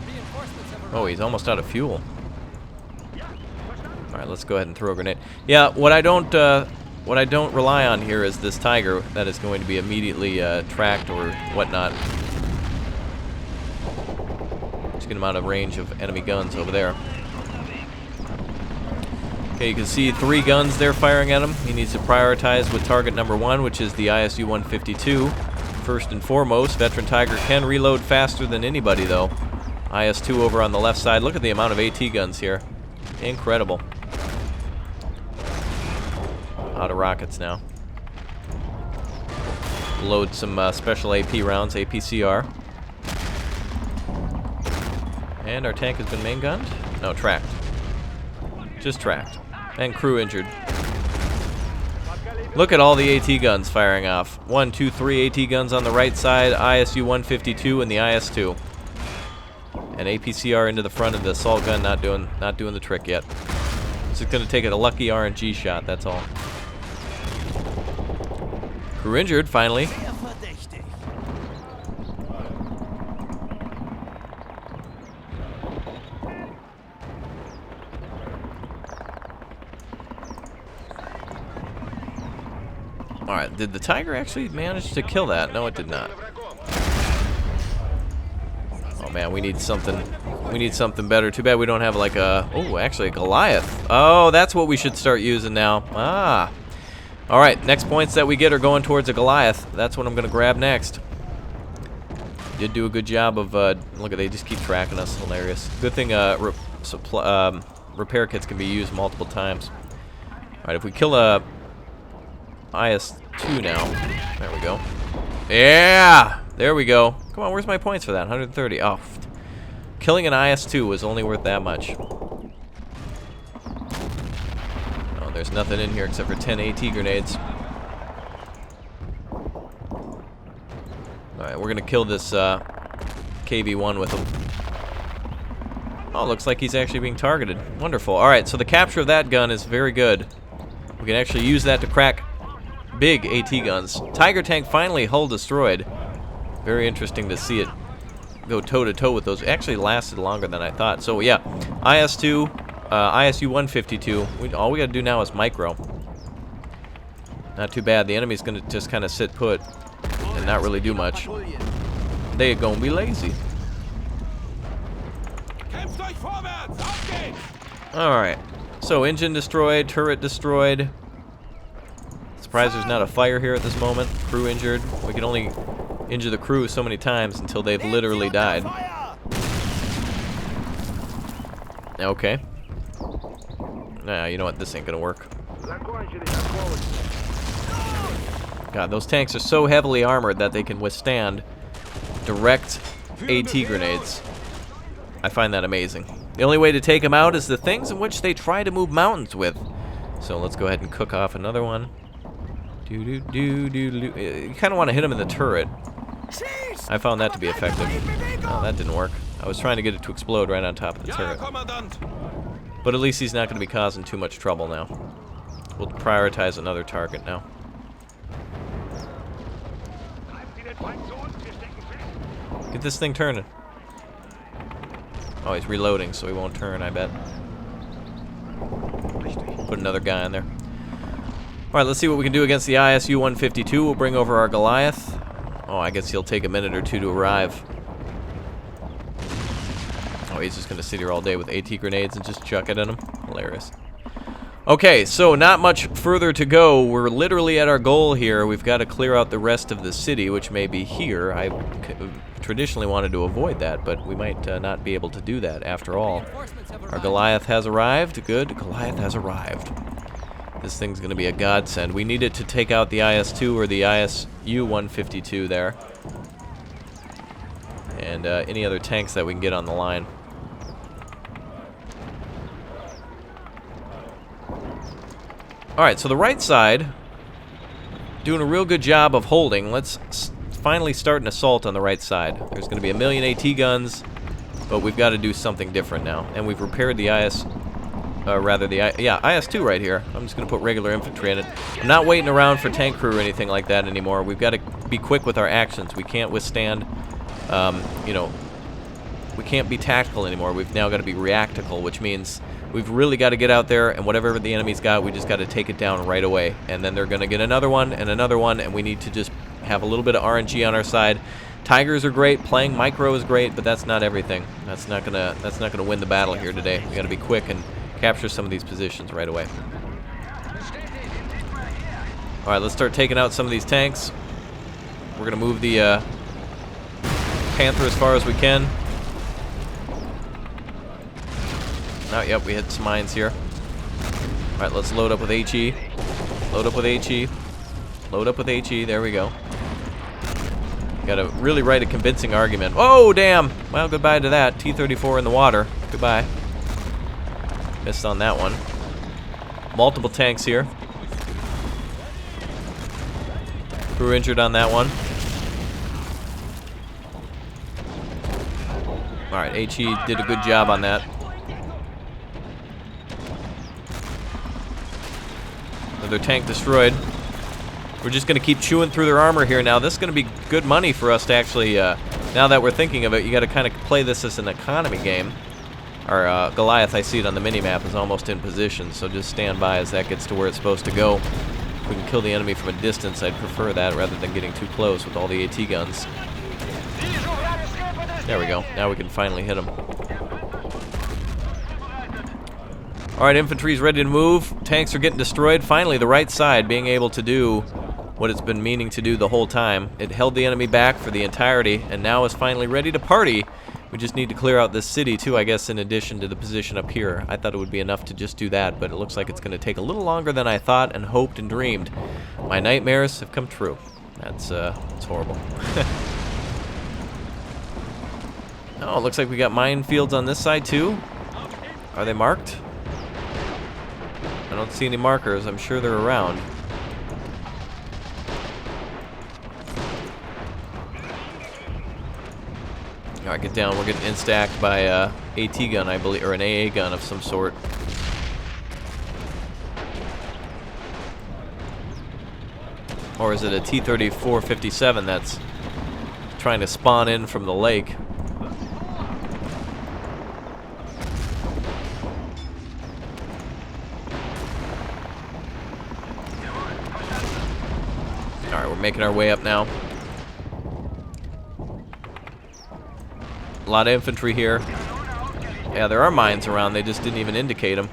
Reinforcements have arrived. Oh, he's almost out of fuel. All right, let's go ahead and throw a grenade. Yeah, what I don't rely on here is this Tiger that is going to be immediately tracked or whatnot. Just get him out of range of enemy guns over there. Okay, you can see 3 guns there firing at him. He needs to prioritize with target number 1, which is the ISU-152. First and foremost, Veteran Tiger can reload faster than anybody, though. IS-2 over on the left side. Look at the amount of AT guns here. Incredible. Out of rockets now. Load some special AP rounds, APCR. And our tank has been main gunned? No, tracked. Just tracked. And crew injured. Look at all the AT guns firing off. 1, 2, 3 AT guns on the right side, ISU-152 and the IS-2. And APCR into the front of the assault gun, not doing the trick yet. It's just gonna take it a lucky RNG shot, that's all. Crew injured, finally. Alright, did the Tiger actually manage to kill that? No, it did not. Oh man, we need something. We need something better. Too bad we don't have like a... Oh, actually a Goliath. Oh, that's what we should start using now. Ah. Alright, next points that we get are going towards a Goliath. That's what I'm going to grab next. Did do a good job of... look at, they just keep tracking us. Hilarious. Good thing repair kits can be used multiple times. Alright, if we kill a... IS-2 now. There we go. Yeah! There we go. Come on, where's my points for that? 130. Oh. Killing an IS-2 was only worth that much. Oh, there's nothing in here except for 10 AT grenades. Alright, we're gonna kill this KV-1 with him. Oh, looks like he's actually being targeted. Wonderful. Alright, so the capture of that gun is very good. We can actually use that to crack big AT guns. Tiger tank finally hull destroyed. Very interesting to see it go toe-to-toe with those. It actually lasted longer than I thought. So yeah, IS-2, ISU-152. All we gotta do now is micro. Not too bad. The enemy's gonna just kind of sit put and not really do much. They're gonna be lazy. Kämpft euch vorwärts! Auf geht's! Alright. So, engine destroyed, turret destroyed. Surprised there's not a fire here at this moment. Crew injured. We can only injure the crew so many times until they've literally died. Okay. Nah, you know what? This ain't gonna work. God, those tanks are so heavily armored that they can withstand direct AT grenades. I find that amazing. The only way to take them out is the things in which they try to move mountains with. So let's go ahead and cook off another one. You kind of want to hit him in the turret. I found that to be effective. Oh, that didn't work. I was trying to get it to explode right on top of the turret. But at least he's not going to be causing too much trouble now. We'll prioritize another target now. Get this thing turning. Oh, he's reloading, so he won't turn, I bet. Put another guy in there. Alright, let's see what we can do against the ISU-152. We'll bring over our Goliath. Oh, I guess he'll take a minute or two to arrive. Oh, he's just going to sit here all day with AT grenades and just chuck it at him. Hilarious. Okay, so not much further to go. We're literally at our goal here. We've got to clear out the rest of the city, which may be here. I traditionally wanted to avoid that, but we might not be able to do that after all. Our Goliath has arrived. Good, Goliath has arrived. This thing's going to be a godsend. We need it to take out the IS-2 or the ISU-152 there. And any other tanks that we can get on the line. Alright, so the right side, doing a real good job of holding. Let's finally start an assault on the right side. There's going to be a million AT guns, but we've got to do something different now. And we've repaired the IS-2 right here. I'm just going to put regular infantry in it. I'm not waiting around for tank crew or anything like that anymore. We've got to be quick with our actions. We can't withstand, we can't be tactical anymore. We've now got to be reactical, which means we've really got to get out there, and whatever the enemy's got, we just got to take it down right away. And then they're going to get another one, and we need to just have a little bit of RNG on our side. Tigers are great, playing micro is great, but that's not everything. That's not gonna win the battle here today. We got to be quick and capture some of these positions right away. All right, let's start taking out some of these tanks. We're gonna move the Panther as far as we can. Oh, yep, we hit some mines here. All right, let's load up with HE. Load up with HE. Load up with HE. There we go. Got to really write a convincing argument. Oh, damn! Well, goodbye to that. T-34 in the water. Goodbye. Missed on that one. Multiple tanks here. Crew injured on that one. All right, HE did a good job on that. Another tank destroyed. We're just going to keep chewing through their armor here now. This is going to be good money for us to actually, now that we're thinking of it, you got to kind of play this as an economy game. Our Goliath, I see it on the minimap, is almost in position, so just stand by as that gets to where it's supposed to go. If we can kill the enemy from a distance, I'd prefer that rather than getting too close with all the AT guns. There we go. Now we can finally hit them. Alright, infantry's ready to move. Tanks are getting destroyed. Finally, the right side being able to do what it's been meaning to do the whole time. It held the enemy back for the entirety, and now is finally ready to party. We just need to clear out this city, too, I guess, in addition to the position up here. I thought it would be enough to just do that, but it looks like it's going to take a little longer than I thought and hoped and dreamed. My nightmares have come true. That's horrible. Oh, it looks like we got minefields on this side, too. Are they marked? I don't see any markers. I'm sure they're around. Alright, get down. We're getting instacked by AT gun, I believe, or an AA gun of some sort. Or is it a T-34-57 that's trying to spawn in from the lake? Alright, we're making our way up now. A lot of infantry here. Yeah, there are mines around. They just didn't even indicate them.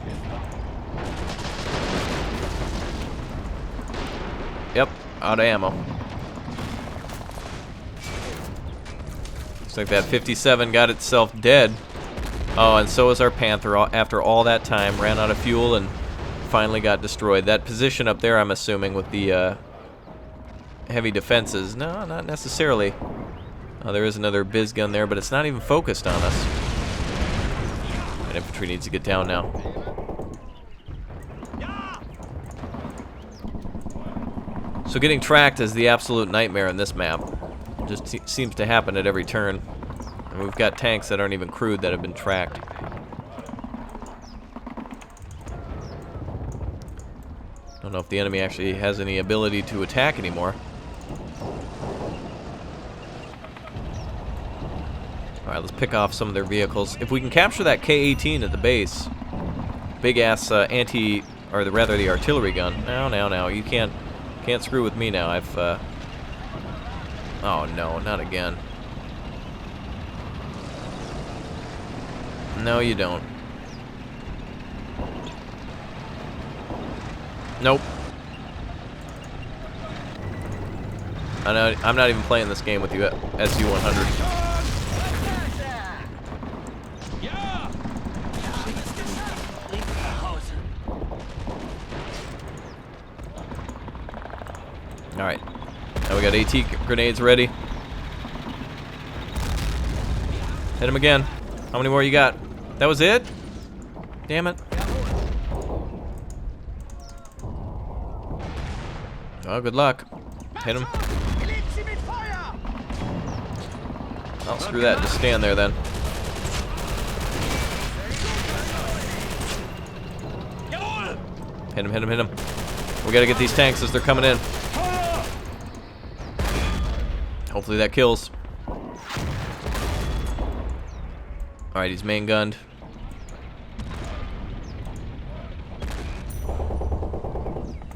Yep, out of ammo. Looks like that 57 got itself dead. Oh, and so is our Panther after all that time. Ran out of fuel and finally got destroyed. That position up there, I'm assuming, with the heavy defenses. No, not necessarily. There is another biz gun there, but it's not even focused on us. That infantry needs to get down now. So getting tracked is the absolute nightmare in this map. It just seems to happen at every turn. And we've got tanks that aren't even crewed that have been tracked. Don't know if the enemy actually has any ability to attack anymore. Alright, let's pick off some of their vehicles. If we can capture that K-18 at the base, big ass the artillery gun. Now, you can't screw with me now. I've oh no, not again. No, you don't. Nope. I'm not even playing this game with you, SU-100. Alright. Now we got AT grenades ready. Hit him again. How many more you got? That was it? Damn it. Oh, good luck. Hit him. Oh, screw that. Just stand there then. Hit him. We gotta get these tanks as they're coming in. Hopefully that kills. Alright, he's main gunned.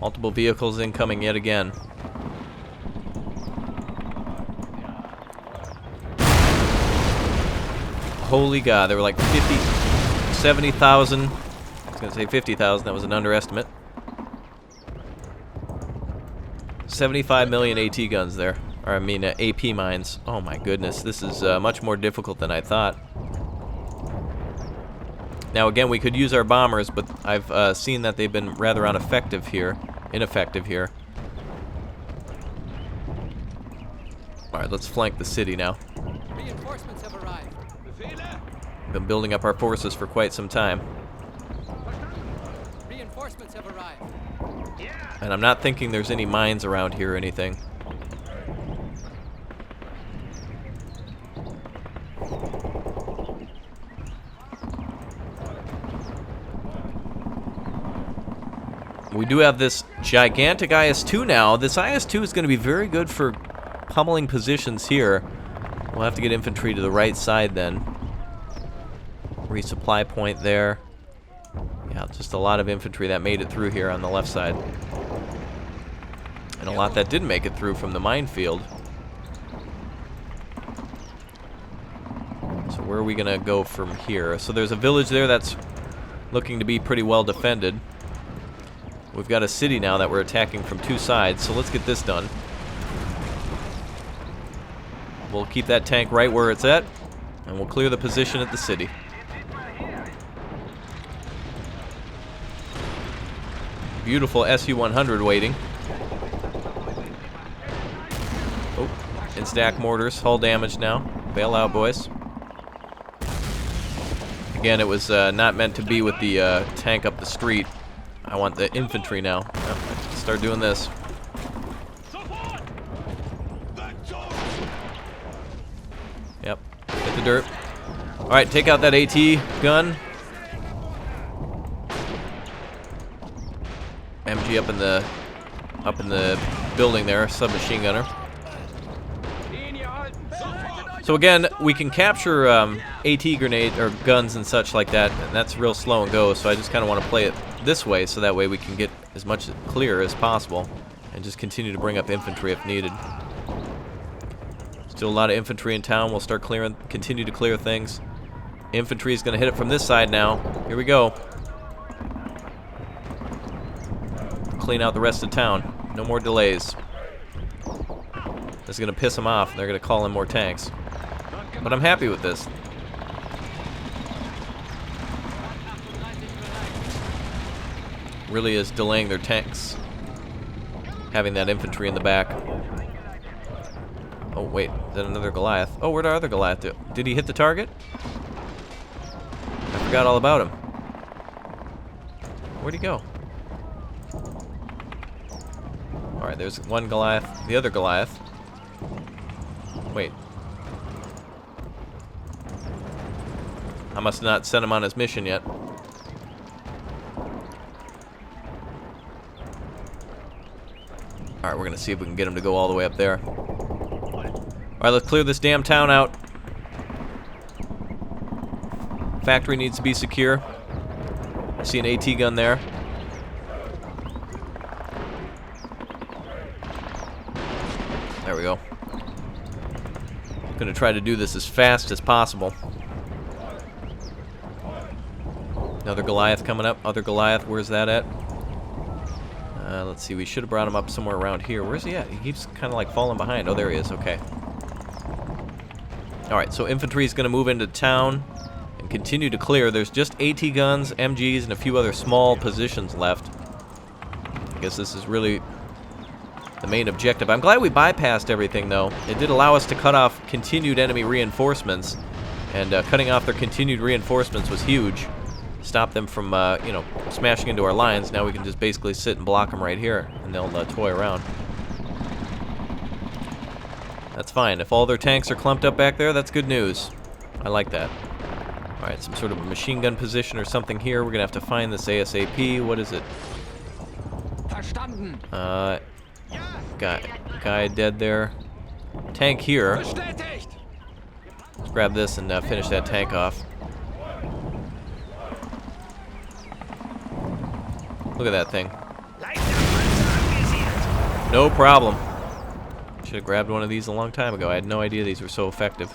Multiple vehicles incoming yet again. Holy God, there were like 70,000. I was gonna say 50,000, that was an underestimate. 75 million AT guns there. Or I mean AP mines. Oh my goodness, this is much more difficult than I thought. Now again, we could use our bombers, but I've seen that they've been rather ineffective here. Alright, let's flank the city now. Reinforcements have arrived. Been building up our forces for quite some time. Reinforcements have arrived. And I'm not thinking there's any mines around here or anything. We do have this gigantic IS-2 now. This IS-2 is going to be very good for pummeling positions here. We'll have to get infantry to the right side then. Resupply point there. Yeah, just a lot of infantry that made it through here on the left side. And a lot that didn't make it through from the minefield. So where are we going to go from here? So there's a village there that's looking to be pretty well defended. We've got a city now that we're attacking from two sides, so let's get this done. We'll keep that tank right where it's at, and we'll clear the position at the city. Beautiful SU-100 waiting. Oh, in-stack mortars, hull damage now. Bail out, boys. Again, it was not meant to be with the tank up the street. I want the infantry now. Start doing this. Yep, hit the dirt. Alright, take out that AT gun. MG up in the building there, submachine gunner. So again, we can capture AT grenade or guns and such like that, and that's real slow and go, so I just kind of want to play it this way so that way we can get as much clear as possible and just continue to bring up infantry if needed. Still a lot of infantry in town. We'll start continue to clear things. Infantry is going to hit it from this side now. Here we go. Clean out the rest of town. No more delays. This is going to piss them off. They're going to call in more tanks. But I'm happy with this. Really is delaying their tanks. Having that infantry in the back. Oh, wait. Is that another Goliath? Oh, where'd our other Goliath do? Did he hit the target? I forgot all about him. Where'd he go? Alright, there's one Goliath. The other Goliath. Wait. I must not send him on his mission yet. Alright, we're gonna see if we can get him to go all the way up there. Alright, let's clear this damn town out. Factory needs to be secure. I see an AT gun there. There we go. Gonna try to do this as fast as possible. Another Goliath coming up. Other Goliath, where's that at? Let's see, we should have brought him up somewhere around here. Where's he at? He keeps kind of like falling behind. Oh, there he is. Okay. Alright, so infantry is going to move into town and continue to clear. There's just AT guns, MGs, and a few other small positions left. I guess this is really the main objective. I'm glad we bypassed everything, though. It did allow us to cut off continued enemy reinforcements, and cutting off their continued reinforcements was huge. Stop them from, you know, smashing into our lines. Now we can just basically sit and block them right here, and they'll toy around. That's fine. If all their tanks are clumped up back there, that's good news. I like that. Alright, some sort of a machine gun position or something here. We're going to have to find this ASAP. What is it? Guy dead there. Tank here. Let's grab this and finish that tank off. Look at that thing. No problem. Should have grabbed one of these a long time ago. I had no idea these were so effective.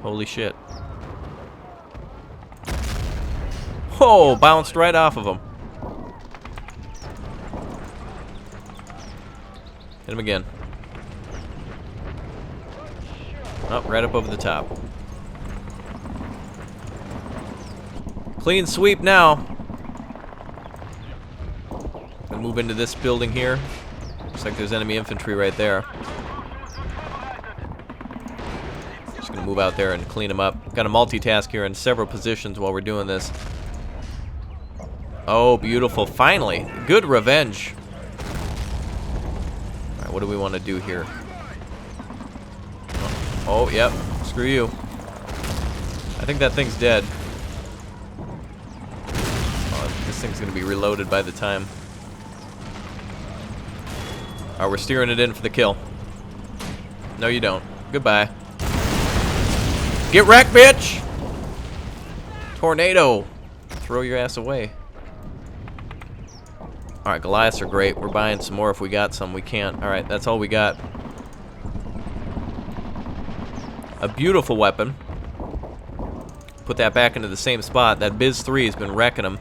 Holy shit. Whoa, bounced right off of him. Hit him again. Oh, right up over the top. Clean sweep now. Gonna move into this building here. Looks like there's enemy infantry right there. Just gonna move out there and clean them up. Got to multitask here in several positions while we're doing this. Oh, beautiful. Finally. Good revenge. Alright, what do we want to do here? Oh, yep. Screw you. I think that thing's dead. Oh, this thing's gonna be reloaded by the time. Alright, we're steering it in for the kill. No, you don't. Goodbye. Get wrecked, bitch! Tornado. Throw your ass away. Alright, Goliaths are great. We're buying some more if we got some. We can't. Alright, that's all we got. A beautiful weapon. Put that back into the same spot. That Biz 3 has been wrecking them.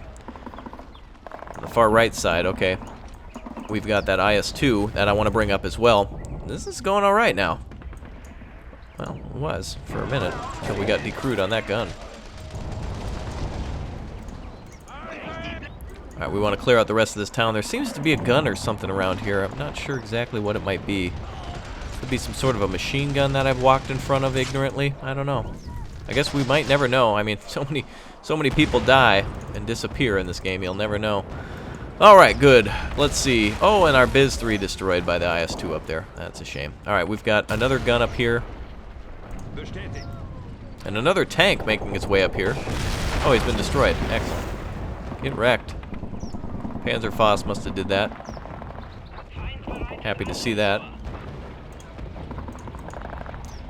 On the far right side, okay. We've got that IS-2 that I want to bring up as well. This is going alright now. Well, it was for a minute until we got decrewed on that gun. Alright, we want to clear out the rest of this town. There seems to be a gun or something around here. I'm not sure exactly what it might be. Could be some sort of a machine gun that I've walked in front of ignorantly. I don't know. I guess we might never know. I mean, so many people die and disappear in this game. You'll never know. Alright, good. Let's see. Oh, and our Biz 3 destroyed by the IS-2 up there. That's a shame. Alright, we've got another gun up here. And another tank making its way up here. Oh, he's been destroyed. Excellent. Get wrecked. PANZERFAUST must have did that. Happy to see that.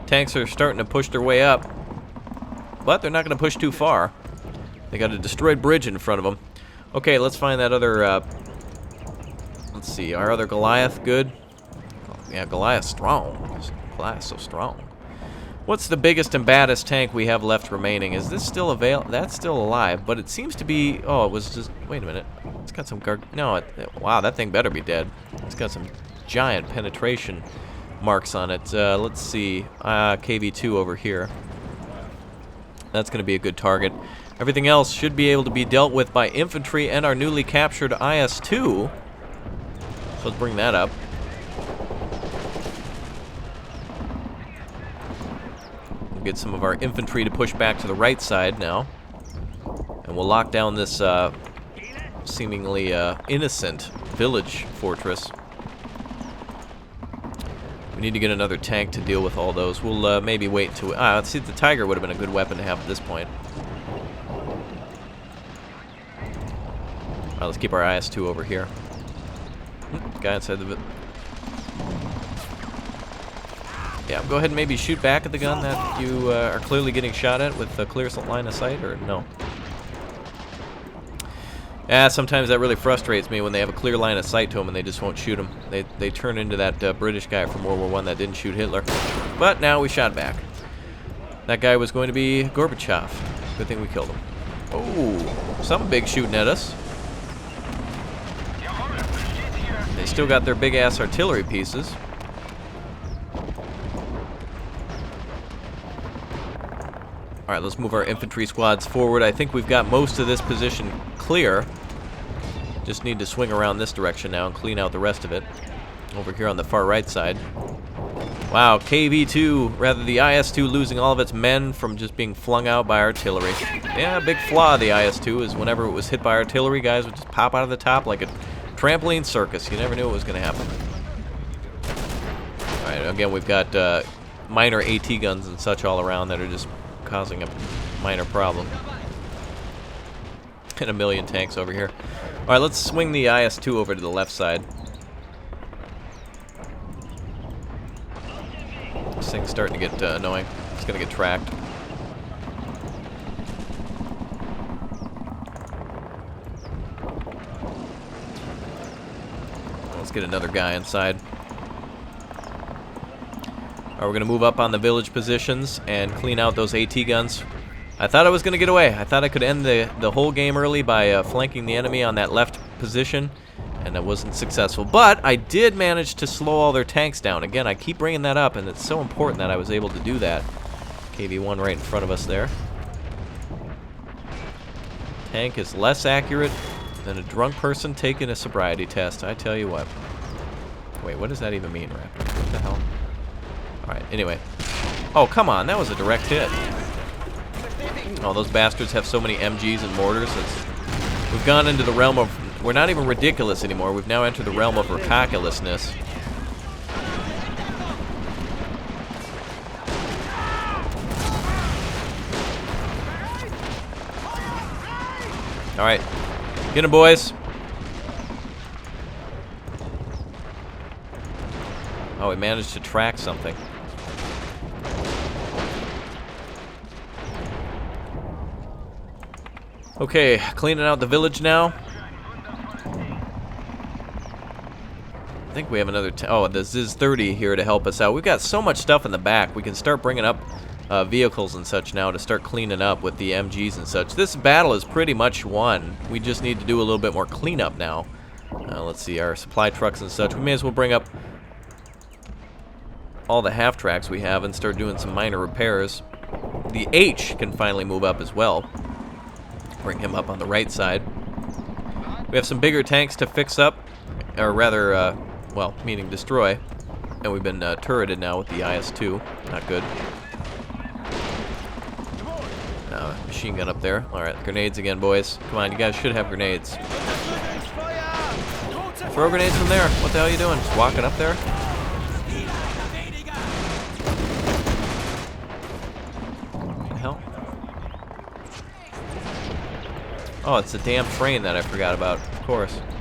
Tanks are starting to push their way up. But they're not going to push too far. They got a destroyed bridge in front of them. Okay, let's find that other, let's see, our other Goliath, good? Oh, yeah, Goliath's strong. Goliath's so strong. What's the biggest and baddest tank we have left remaining? Is this still available? That's still alive, but it seems to be... Oh, it was just... Wait a minute. It's got some... No, wow, that thing better be dead. It's got some giant penetration marks on it. Let's see. KV-2 over here. That's going to be a good target. Everything else should be able to be dealt with by infantry and our newly captured IS-2. So let's bring that up. Get some of our infantry to push back to the right side now, and we'll lock down this seemingly innocent village fortress. We need to get another tank to deal with all those. We'll maybe wait until... let's see, the Tiger would have been a good weapon to have at this point. Alright, let's keep our IS-2 over here. Guy inside the... Yeah, go ahead and maybe shoot back at the gun that you are clearly getting shot at with a clear line of sight, or no? Yeah, sometimes that really frustrates me when they have a clear line of sight to them and they just won't shoot them. They turn into that British guy from World War I that didn't shoot Hitler. But now we shot back. That guy was going to be Gorbachev. Good thing we killed him. Oh, some big shooting at us. They still got their big-ass artillery pieces. Alright, let's move our infantry squads forward. I think we've got most of this position clear. Just need to swing around this direction now and clean out the rest of it. Over here on the far right side. Wow, KV-2, rather the IS-2 losing all of its men from just being flung out by artillery. Yeah, a big flaw of the IS-2 is whenever it was hit by artillery, guys would just pop out of the top like a trampoline circus. You never knew what was going to happen. Alright, again, we've got minor AT guns and such all around that are just causing a minor problem. And a million tanks over here. Alright, let's swing the IS-2 over to the left side. This thing's starting to get annoying. It's going to get tracked. Let's get another guy inside. We're going to move up on the village positions and clean out those AT guns. I thought I was going to get away. I thought I could end the whole game early by flanking the enemy on that left position, and that wasn't successful. But I did manage to slow all their tanks down. Again, I keep bringing that up, and it's so important that I was able to do that. KV-1 right in front of us there. Tank is less accurate than a drunk person taking a sobriety test, I tell you what. Wait, what does that even mean, Raptor? What the hell? Alright, anyway. Oh, come on, that was a direct hit. Oh, those bastards have so many MGs and mortars. We've gone into the realm of... We're not even ridiculous anymore. We've now entered the realm of ridiculousness. Alright. Get him, boys. Oh, we managed to track something. Okay, cleaning out the village now. I think we have another... Oh, the ZiZ-30 here to help us out. We've got so much stuff in the back. We can start bringing up vehicles and such now to start cleaning up with the MGs and such. This battle is pretty much won. We just need to do a little bit more cleanup now. Let's see, our supply trucks and such. We may as well bring up all the half-tracks we have and start doing some minor repairs. The H can finally move up as well. Bring him up on the right side. We have some bigger tanks to fix up, or rather, well, meaning destroy. And we've been turreted now with the IS-2. Not good. Machine gun up there. Alright, grenades again, boys. Come on, you guys should have grenades. Throw grenades from there. What the hell are you doing? Just walking up there? What the hell? Oh, it's a damn train that I forgot about. Of course.